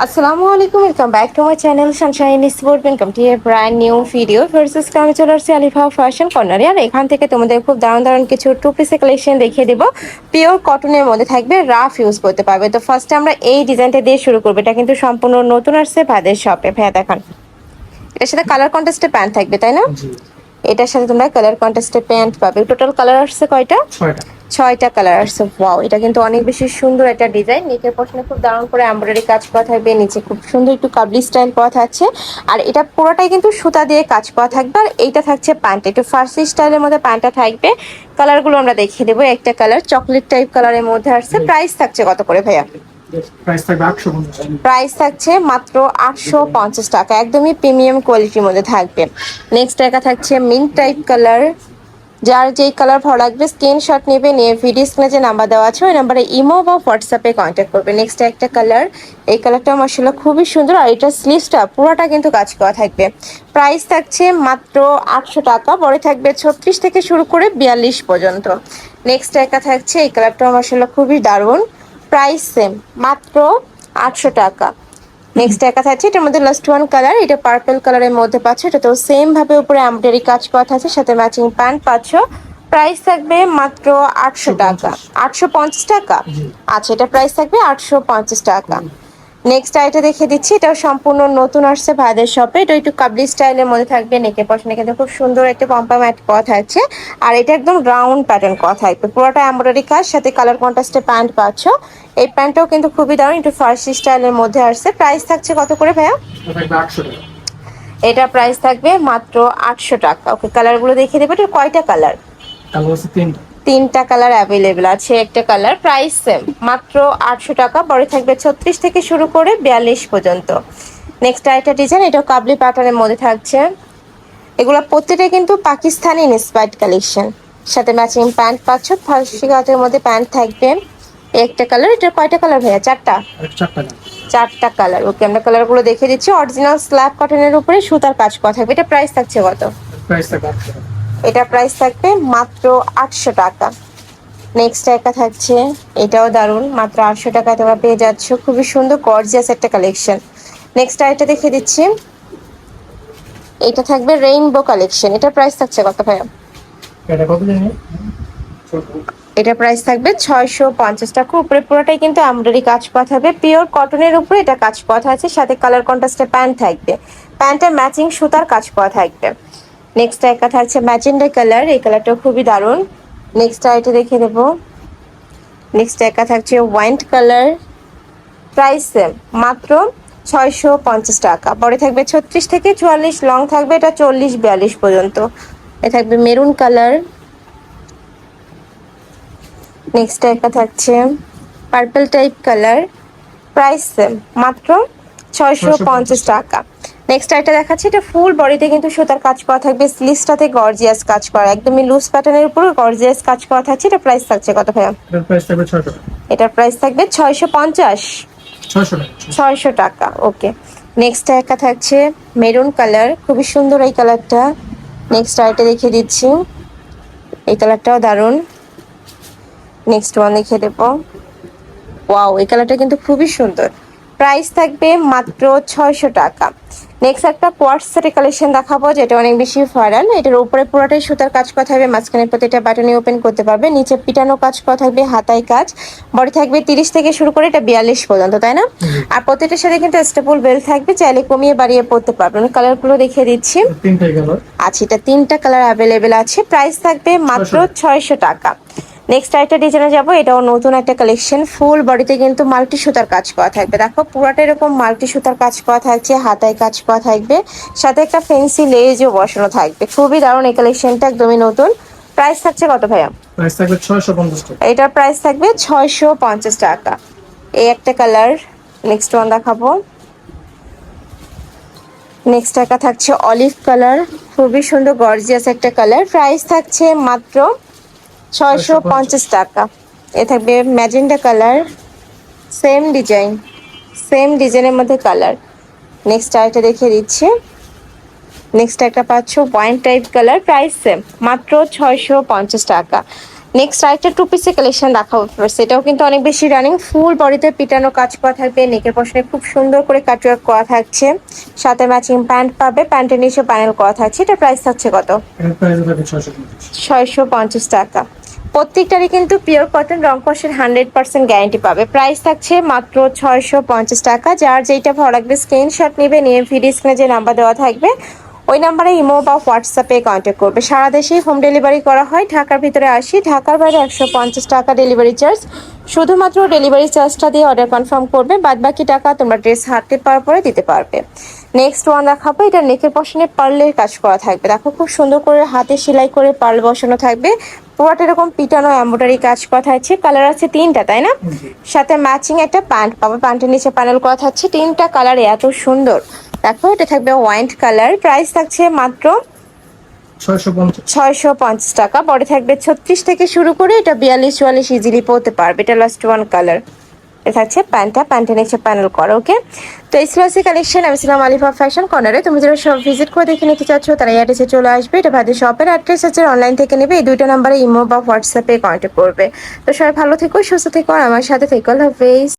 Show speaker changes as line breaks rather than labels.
আসসালামু আলাইকুম, welcome back to my channel Sunshine sport. Welcome to A brand new video versus আমি চলে আসছি আলিফা ফ্যাশন কর্নারে। আর এখান থেকে তোমাদের খুব দারুণ দারুণ কিছু টু পিসের কালেকশন দেখিয়ে দেবো। পিওর কটনের মধ্যে থাকবে, রাফ ইউজ করতে পারবে। তো ফার্স্টে আমরা এই ডিজাইনটা দিয়ে শুরু করবো। এটা কিন্তু সম্পূর্ণ নতুন আসছে ভাইদের শপে। ভাইয়া দেখান, এটার সাথে কালার কন্ট্রাস্টে প্যান্ট থাকবে, তাই না? এটার সাথে তোমরা কালার কন্ট্রাস্টে প্যান্ট পাবে। টোটাল কালার আসছে কয়টা? ছয়টা কালার আসছে। ওয়াও, এটা কিন্তু অনেক বেশি সুন্দর একটা ডিজাইন। নিচের পশনে খুব দারুণ করে এমব্রয়ডারি কাজ করা থাকবে, নিচে খুব সুন্দর একটু কাবলি স্টাইল করা থাকছে। আর এটা পুরোটাই কিন্তু সুতা দিয়ে কাজ করা থাকবে। আর এইটা থাকছে প্যান্ট, একটু ফার্সি স্টাইলের মধ্যে প্যান্টটা থাকবে। কালারগুলো আমরা দেখিয়ে দেবো। একটা কালার চকলেট টাইপ কালারের মধ্যে আসছে। প্রাইস থাকছে কত করে ভাইয়া? প্রাইস থাকছে মাত্র 850 টাকা, একদমই প্রিমিয়াম কোয়ালিটির মধ্যে থাকবে। নেক্সট একা থাকছে মিন্ট টাইপ কালার। যার যেই কালার ভালো লাগবে স্ক্রিনশট নেবে, নিয়ে ভিডিও স্ক্রিনে যে নাম্বার দেওয়া আছে ওই নাম্বারে ইমো বা হোয়াটসঅ্যাপে কন্ট্যাক্ট করবে। নেক্সট একটা কালার, এই কালারটা মাশাআল্লাহ খুবই সুন্দর। আর এটা স্লিভসটা পুরোটা কিন্তু কাজ করা থাকবে। প্রাইস থাকছে মাত্র 800 টাকা, পরে থাকবে 36 থেকে শুরু করে 42 পর্যন্ত। নেক্সট একটা থাকছে, এই কালারটা মাশাআল্লাহ খুবই দারুণ। প্রাইস সেম, মাত্র 800 টাকা। নেক্সট একা থাকছে, এটার মধ্যে লাস্ট ওয়ান কালার, এটা পার্পল কালারের মধ্যে পাচ্ছ। এটা তো সেম ভাবে উপরে এমব্রয়ডারি কাজ করা আছে, সাথে ম্যাচিং প্যান্ট পাচ্ছ। প্রাইস থাকবে মাত্র 800 টাকা। 850 টাকা? আচ্ছা, এটা প্রাইস থাকবে 850 টাকা। নেক্সট আইটা দেখে দিচ্ছি, এটাও সম্পূর্ণ নতুন আসছে ভাইদের শপে। এটা একটু কাবলি স্টাইলের মধ্যে থাকবে। নেকের পশনে কিন্তু খুব সুন্দর একটা পম্পা ম্যাট করা থাকছে। আর এটা একদম রাউন্ড প্যাটার্ন করা থাকবে, পুরোটা এমব্রয়ডারি কাজ, সাথে কালার কন্ট্রাস্টে প্যান্ট পাচ্ছ। এই প্যান্টটাও কিন্তু খুবই দারুণ, একটু ফার্সি স্টাইলের মধ্যে আসছে। প্রাইস থাকছে কত করে ভাইয়া? এটা প্রাইস থাকবে মাত্র 800 টাকা। ওকে, কালারগুলো দেখিয়ে দেবো। এটা কয়টা কালার? তিনটা কালার অ্যাভেলেবেল আছে। একটা কালার, প্রাইস সেম, মাত্র 800 টাকা। পরে থাকবে 36 থেকে শুরু করে 42 পর্যন্ত। নেক্সট আরেকটা ডিজাইন, এটাও কাবলি প্যাটার্নের মধ্যে থাকছে। এগুলো প্রত্যেকটা কিন্তু পাকিস্তানি ইন্সপায়ার্ড কালেকশন, সাথে ম্যাচিং প্যান্ট পাচ্ছ। ফার্সি কাটের মধ্যে প্যান্ট থাকবে। একটা কালার, এটা কয়টা কালার ভাইয়া? চারটা কালার। ওকে, আমরা কালারগুলো দেখে দিচ্ছি। অরিজিনাল স্ল্যাব কটনের উপরে সুতার কাজ করা থাকবে। এটা প্রাইস থাকছে কত? এটা প্রাইস থাকবে মাত্র 800 টাকা। নেক্সট একটা থাকছে, এটাও দারুণ, মাত্র 800 টাকায় তোমরা পেয়ে যাচ্ছ। খুবই সুন্দর গর্জিয়াস একটা কালেকশন। নেক্সট আরেকটা দেখে দিচ্ছি, এটা থাকবে রেইনবো কালেকশন। এটা প্রাইস থাকছে কত ভাইয়া? এটা প্রাইস থাকবে 650 টাকা। উপরে পুরোটাই কিন্তু এমব্রয়ডারি কাজ করা থাকবে, পিওর কটনের উপরে এটা কাজ করা আছে, সাথে কালার কন্ট্রাস্টে প্যান্ট থাকবে। প্যান্টের ম্যাচিং সুতার কাজ করা থাকবে। নেক্সট একটা থাকছে ম্যাজেন্ডা কালার, এই কালারটাও খুবই দারুণ। নেক্সট আইটা দেখে দেবো। নেক্সট একটা থাকছে ওয়াইন কালার। প্রাইস সেম, মাত্র 650 টাকা। পরে থাকবে 36 থেকে 44, লং থাকবে এটা 40-42 পর্যন্ত। এ থাকবে মেরুন কালার। নেক্সট একটা থাকছে purple type colour. Price same, মাত্র 650 টাকা। নেক্সট একটা দেখাচ্ছি, এটা ফুল বডিতে কিন্তু সুতার কাজ করা থাকবে। স্লিভসটাতে গর্জিয়াস কাজ করা, একদমই লুজ প্যাটার্নের উপর গর্জিয়াস কাজ করা থাকছে। এটা প্রাইস থাকছে কত ভাইয়া? এটার প্রাইস থাকবে 600 টাকা। ওকে, নেক্সট একটা থাকছে মেরুন কালার, খুবই সুন্দর এই কালারটা। নেক্সট আরেকটা দেখিয়ে দিচ্ছি, এই কালারটাও দারুণ। নেক্সট ওয়ান দেখিয়ে দেবো। ওয়াও, এই কালারটা কিন্তু খুবই সুন্দর। প্রাইস থাকবে মাত্র 600 টাকা। নেক্সট একটা কোয়ার্টজ সেটের কালেকশন দেখাবো, যেটা অনেক বেশি ভাইরাল। এটার উপরে পুরোটাই সুতার কাজ করা থাকবে, মাঝখানে প্রতিটা বাটনে ওপেন করতে পারবে, নিচে পিটানো কাজ করা থাকবে, হাতায় কাজ। বডি থাকবে 30 থেকে শুরু করে এটা 42 পর্যন্ত, তাই না? আর প্রত্যেকটার সাথে কিন্তু স্টেপল বেল্ট থাকবে, চাইলে কমিয়ে বাড়িয়ে পড়তে পারবেন। কালারগুলো দেখিয়ে দিচ্ছি। আচ্ছা, এটা তিনটা কালার অ্যাভেলেবেল আছে। প্রাইস থাকবে মাত্র 600 টাকা। নেক্সট আরেকটা ডিজাইনে যাবো, এটাও নতুন একটা কালেকশন। ফুল বডিতে কিন্তু মাল্টি সুতার কাজ করা থাকবে। দেখো পুরাটা এরকম মাল্টি সুতার কাজ করা থাকছে, হাতায় কাজ করা থাকবে, সাথে একটা ফেন্সি লেজও বসানো থাকবে। খুবই দারুণ এই কালেকশনটা, একদমই নতুন। প্রাইস থাকছে কত ভাইয়া? এটার প্রাইস থাকবে 650 টাকা। এই একটা কালার। নেক্সট ওয়ান দেখাবো। নেক্সট একটা থাকছে অলিভ কালার, খুবই সুন্দর গর্জিয়াস একটা কালার। প্রাইস থাকছে মাত্র 650 টাকা। এ থাকবে ম্যাজেন্ডা কালার, সেম ডিজাইনের মধ্যে কালার। নেক্সট আরেকটা দেখিয়ে দিচ্ছি। নেক্সট একটা পাচ্ছ wine type colour, price same, মাত্র 650 টাকা। নেক্সট আরেকটা টু পিসের কালেকশন দেখাবো ফার্স্ট। এটাও কিন্তু অনেক বেশি রানিং, ফুল বডিতে পিটানো কাজ করা থাকবে, নেকের পশনে খুব সুন্দর করে কাটওয়ার্ক করা থাকছে, সাথে ম্যাচিং প্যান্ট পাবে, প্যান্টের নিচে প্যানেল করা থাকছে। এটা প্রাইস থাকছে কত? 650 টাকা। প্রত্যেকটারই কিন্তু পিওর কটন, রং কষের 100% গ্যারান্টি পাবে। প্রাইস থাকছে মাত্র 650 টাকা। যার যেইটা ভালো লাগবে স্ক্রিনশট নেবে, নিয়ে ভিডিও স্ক্রিনে যে নাম্বার দেওয়া থাকবে ওই নাম্বারে ইমো বা হোয়াটসঅ্যাপে কন্ট্যাক্ট করবে। সারা দেশেই হোম ডেলিভারি করা হয়, ঢাকার ভিতরে 80, ঢাকার বাইরে 150 টাকা ডেলিভারি চার্জ। শুধুমাত্র ডেলিভারি চার্জটা দিয়ে অর্ডার কনফার্ম করবে, বাদ বাকি টাকা তোমরা ড্রেস হাতে পাওয়ার পরে দিতে পারবে। নেক্সট ওয়ান দেখাবো, এটা নেকের পশনে পার্লের কাজ করা থাকবে। দেখো খুব সুন্দর করে হাতে সেলাই করে পার্ল বসানো থাকবে, পুরোটা এরকম পিটানো এমব্রয়ডারি কাজ করা থাকছে। কালার আছে তিনটা, তাই না? সাথে ম্যাচিং একটা প্যান্ট পাবে, প্যান্টের নিচে প্যানেল করা থাকছে। তিনটা কালার এত সুন্দর। দেখো এটা থাকবে হোয়াইট কালার, প্রাইস থাকছে মাত্র 650 টাকা। বডি থাকবে 36 থেকে শুরু করে এটা 42-44 ইজিলি পরতে পারবে। এটা লাস্ট ওয়ান কালার। এটা থাকছে প্যান্টটা, প্যান্টের নিচে প্যানেল করা। ওকে, তো এই সিলাসি কালেকশন। আমি ছিলাম আলিফা ফ্যাশন কর্নারে। তুমি যারা সব ভিজিট করে দেখে নিতে চাচ্ছ তারা এই অ্যাড্রেসে চলে আসবে। এটা ভাইদের শপের অ্যাড্রেস আছে, অনলাইন থেকে নেবে। এই দুইটা নাম্বারে ইমো বা হোয়াটসঅ্যাপে কন্ট্যাক্ট করবে। তো সবাই ভালো থেকো, সুস্থ থেকো, আর আমার সাথে থেকো। আল্লাহ হাফেজ।